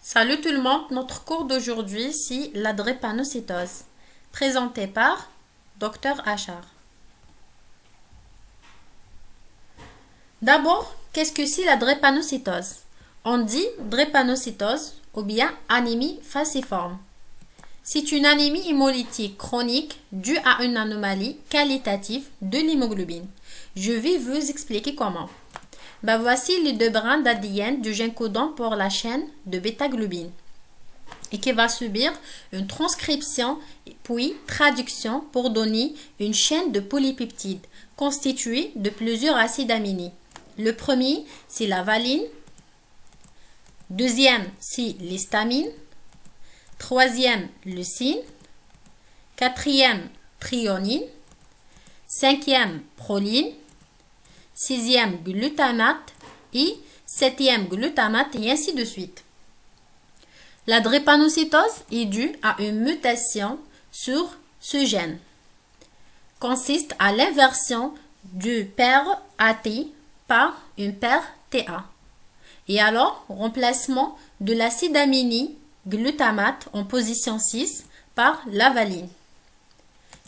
Salut tout le monde, notre cours d'aujourd'hui c'est la drépanocytose, présenté par Dr Achar. D'abord, qu'est-ce que c'est la drépanocytose? On dit drépanocytose ou bien anémie falciforme. C'est une anémie hémolytique chronique due à une anomalie qualitative de l'hémoglobine. Je vais vous expliquer comment. Voici les deux brins d'ADN du gène codant pour la chaîne de bêta-globine et qui va subir une transcription puis traduction pour donner une chaîne de polypeptides constituée de plusieurs acides aminés. Le premier, c'est la valine. Deuxième, c'est l'histamine. Troisième, leucine. Quatrième, thréonine. Cinquième, proline. Sixième, glutamate et septième, glutamate et ainsi de suite. La drépanocytose est due à une mutation sur ce gène. Consiste à l'inversion du paire AT par une paire TA. Et alors, remplacement de l'acide aminé glutamate en position 6 par la valine.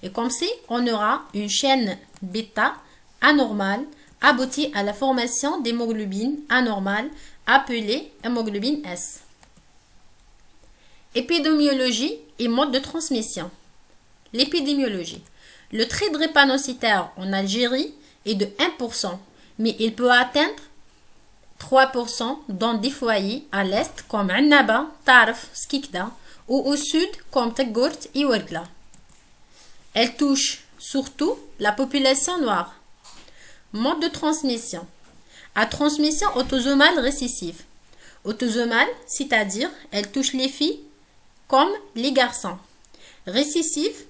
Et comme si on aura une chaîne bêta anormale aboutit à la formation d'hémoglobine anormale appelée hémoglobine S. Épidémiologie et mode de transmission. L'épidémiologie. Le trait drépanocytaire en Algérie est de 1%, mais il peut atteindre 3% dans des foyers à l'est comme Annaba, Tarf, Skikda ou au sud comme Tegourt et Ouergla. Elle touche surtout la population noire. Mode de transmission. À transmission autosomale récessive. Autosomale, c'est-à-dire elle touche les filles comme les garçons. Récessive,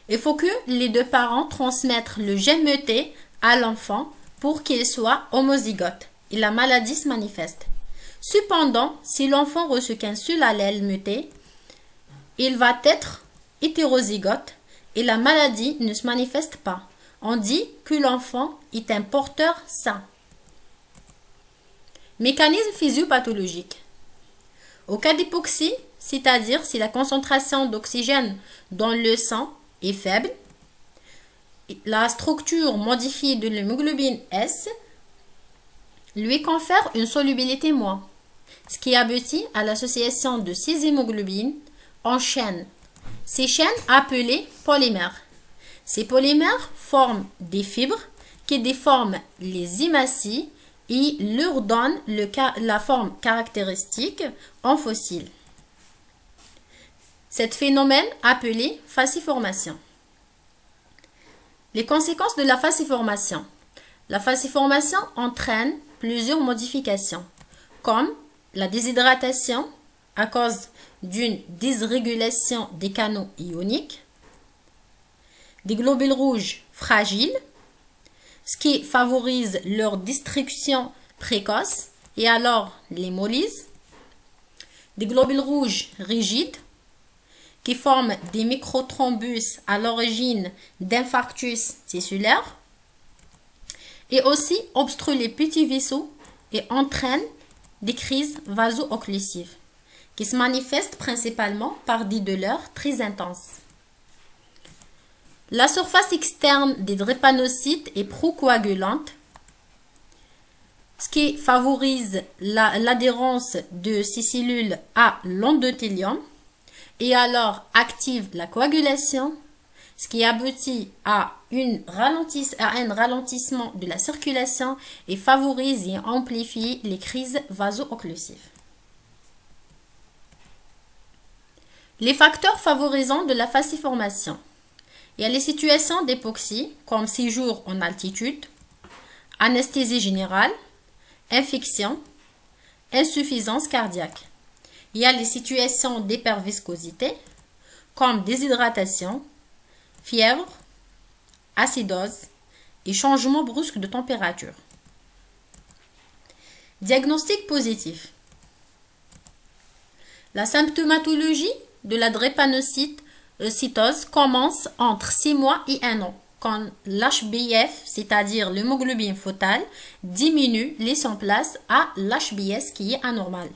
il faut que les deux parents transmettent le gène muté à l'enfant pour qu'il soit homozygote et la maladie se manifeste. Cependant, si l'enfant reçoit qu'un seul allèle muté, il va être hétérozygote et la maladie ne se manifeste pas. On dit que l'enfant est un porteur sain. Mécanisme physiopathologique. Au cas d'hypoxie, c'est-à-dire si la concentration d'oxygène dans le sang est faible, la structure modifiée de l'hémoglobine S lui confère une solubilité moins, ce qui aboutit à l'association de ces hémoglobines en chaînes. Ces chaînes appelées polymères. Ces polymères forment des fibres qui déforment les hématies et leur donnent la forme caractéristique en fossile. Cet phénomène appelé fasciformation. Les conséquences de la fasciformation. La fasciformation entraîne plusieurs modifications, comme la déshydratation à cause d'une dysrégulation des canaux ioniques, des globules rouges fragiles, ce qui favorise leur destruction précoce et alors l'hémolyse, des globules rouges rigides qui forment des microthrombus à l'origine d'infarctus tissulaire et aussi obstruent les petits vaisseaux et entraînent des crises vaso-occlusives qui se manifestent principalement par des douleurs très intenses. La surface externe des drépanocytes est procoagulante, ce qui favorise l'adhérence de ces cellules à l'endothélium et alors active la coagulation, ce qui aboutit à un ralentissement de la circulation et favorise et amplifie les crises vaso-occlusives. Les facteurs favorisants de la fasciformation. Il y a les situations d'hypoxie, comme séjour en altitude, anesthésie générale, infection, insuffisance cardiaque. Il y a les situations d'hyperviscosité, comme déshydratation, fièvre, acidose et changement brusque de température. Diagnostic positif. La symptomatologie de la drépanocytose commence entre 6 mois et 1 an, quand l'HbF, c'est-à-dire l'hémoglobine fœtale, diminue, laissant place à l'HbS qui est anormal.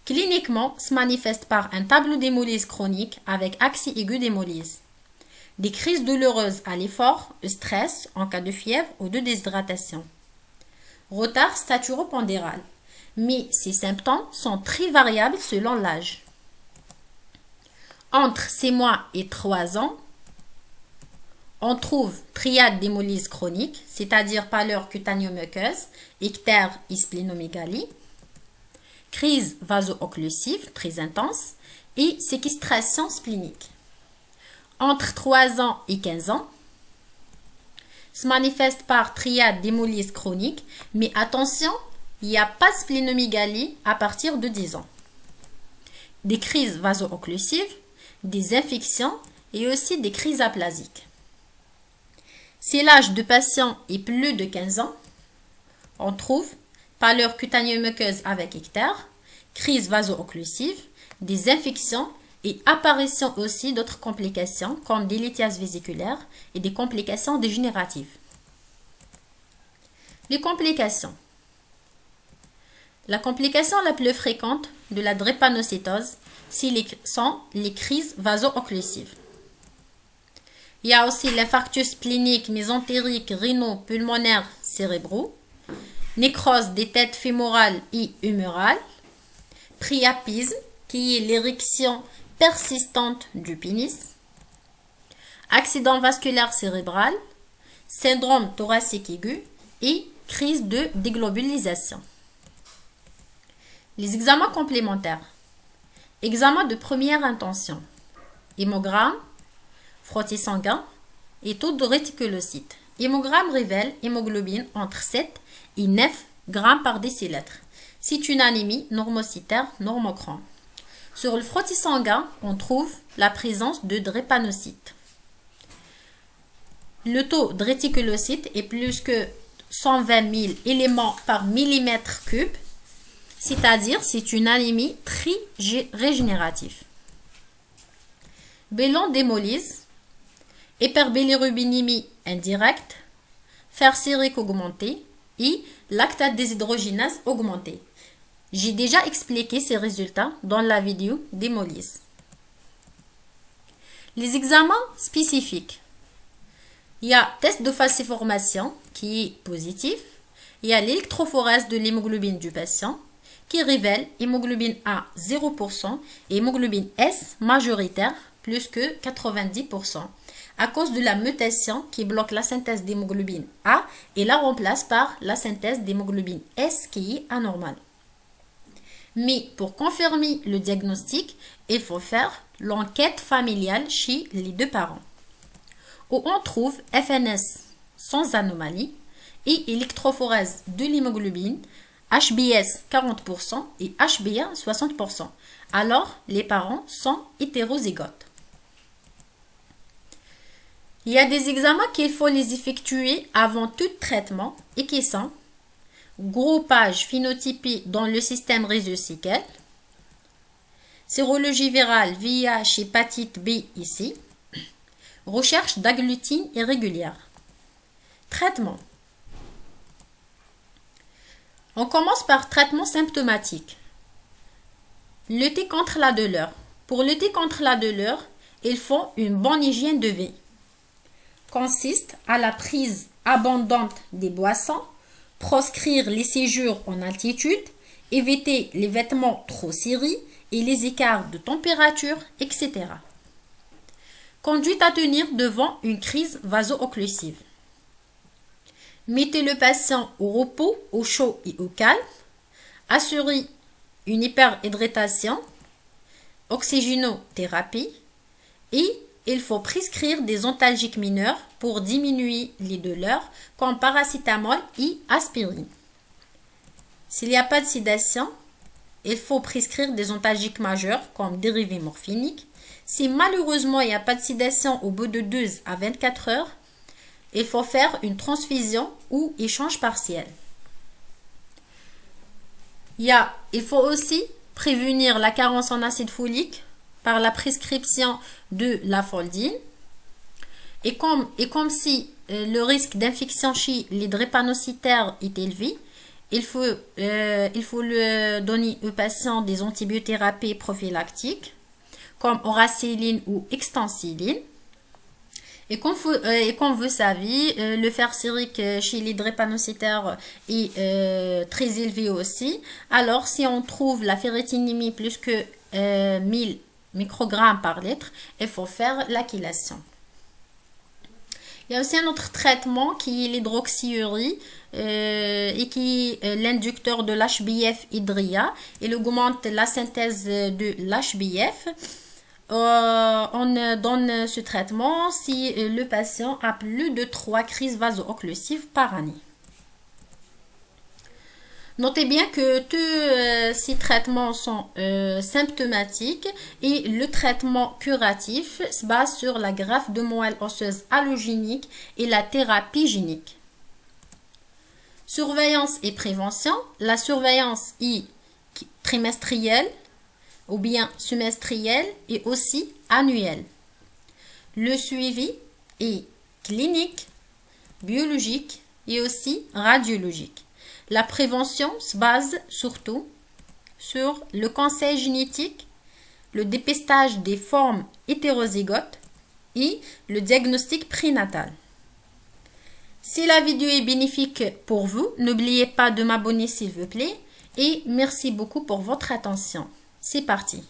Cliniquement, se manifeste par un tableau d'hémolyse chronique avec axi aigu d'hémolyse. Des crises douloureuses à l'effort, stress en cas de fièvre ou de déshydratation. Retard staturo-pondéral. Mais ces symptômes sont très variables selon l'âge. Entre 6 mois et 3 ans, on trouve triade d'hémolyse chronique, c'est-à-dire pâleur cutanéo-muqueuse, ictère et splénomégalie, crise vaso-occlusive très intense et séquestration splénique. Entre 3 ans et 15 ans, se manifeste par triade d'hémolyse chronique, mais attention, il n'y a pas de splénomégalie à partir de 10 ans. Des crises vaso-occlusives, des infections et aussi des crises aplasiques. Si l'âge de patient est plus de 15 ans, on trouve pâleur cutanéo-muqueuse avec ictère, crise vaso-occlusive, des infections et apparition aussi d'autres complications comme des lithiases vésiculaires et des complications dégénératives. Les complications. La complication la plus fréquente de la drépanocytose sont les crises vaso-occlusives. Il y a aussi l'infarctus splénique, mésentérique, rénal-pulmonaire cérébraux, nécrose des têtes fémorales et humérales, priapisme, qui est l'érection persistante du pénis, accident vasculaire cérébral, syndrome thoracique aigu et crise de déglobulisation. Les examens complémentaires. Examen de première intention. Hémogramme, frottis sanguin et taux de réticulocytes. Hémogramme révèle hémoglobine entre 7 et 9 grammes par décilitre. C'est une anémie normocytaire normochrome. Sur le frottis sanguin, on trouve la présence de drépanocytes. Le taux de réticulocytes est plus que 120 000 éléments par millimètre cube, c'est-à-dire c'est une anémie très régénérative. Bilan d'hémolyse, hyperbilirubinémie indirecte, fer sérique augmenté et lactate déshydrogénase augmenté. J'ai déjà expliqué ces résultats dans la vidéo d'hémolyse. Les examens spécifiques. Il y a test de falciformation qui est positif. Il y a l'électrophorèse de l'hémoglobine du patient qui révèle hémoglobine A 0% et hémoglobine S majoritaire plus que 90% à cause de la mutation qui bloque la synthèse d'hémoglobine A et la remplace par la synthèse d'hémoglobine S qui est anormale. Mais pour confirmer le diagnostic, il faut faire l'enquête familiale chez les deux parents, où on trouve FNS sans anomalie et électrophorèse de l'hémoglobine, HbS 40% et HbA 60%. Alors, les parents sont hétérozygotes. Il y a des examens qu'il faut les effectuer avant tout traitement et qui sont groupage phénotypé dans le système réseau-séquelle, sérologie virale, VIH, hépatite B et C, recherche d'agglutine irrégulière. Traitement. On commence par traitement symptomatique. Lutter contre la douleur. Pour lutter contre la douleur, il faut une bonne hygiène de vie. Consiste à la prise abondante des boissons, proscrire les séjours en altitude, éviter les vêtements trop serrés et les écarts de température, etc. Conduite à tenir devant une crise vaso-occlusive. Mettez le patient au repos, au chaud et au calme. Assurez une hyperhydratation, oxygénothérapie et il faut prescrire des antalgiques mineurs pour diminuer les douleurs comme paracétamol et aspirine. S'il n'y a pas de sédation, il faut prescrire des antalgiques majeurs comme dérivés morphiniques. Si malheureusement il n'y a pas de sédation au bout de 12 à 24 heures, il faut faire une transfusion ou échange partiel. Il faut aussi prévenir la carence en acide folique par la prescription de la foldine. Et comme si le risque d'infection chez les drépanocytaires est élevé, il faut le donner aux patients des antibiothérapies prophylactiques comme oracilline ou extensiline. Et comme vous savez, le fer sérique chez les drépanocytaires est très élevé aussi. Alors, si on trouve la ferritinémie plus que 1000 microgrammes par litre, il faut faire la chélation. Il y a aussi un autre traitement qui est l'hydroxyurie et qui est l'inducteur de l'HbF hydria. Il augmente la synthèse de l'HbF. On donne ce traitement si le patient a plus de 3 crises vaso-occlusives par année. Notez bien que tous ces traitements sont symptomatiques et le traitement curatif se base sur la greffe de moelle osseuse allogénique et la thérapie génique. Surveillance et prévention. La surveillance est trimestrielle ou bien semestrielle et aussi annuelle. Le suivi est clinique, biologique et aussi radiologique. La prévention se base surtout sur le conseil génétique, le dépistage des formes hétérozygotes et le diagnostic prénatal. Si la vidéo est bénéfique pour vous, n'oubliez pas de m'abonner s'il vous plaît et merci beaucoup pour votre attention. C'est parti.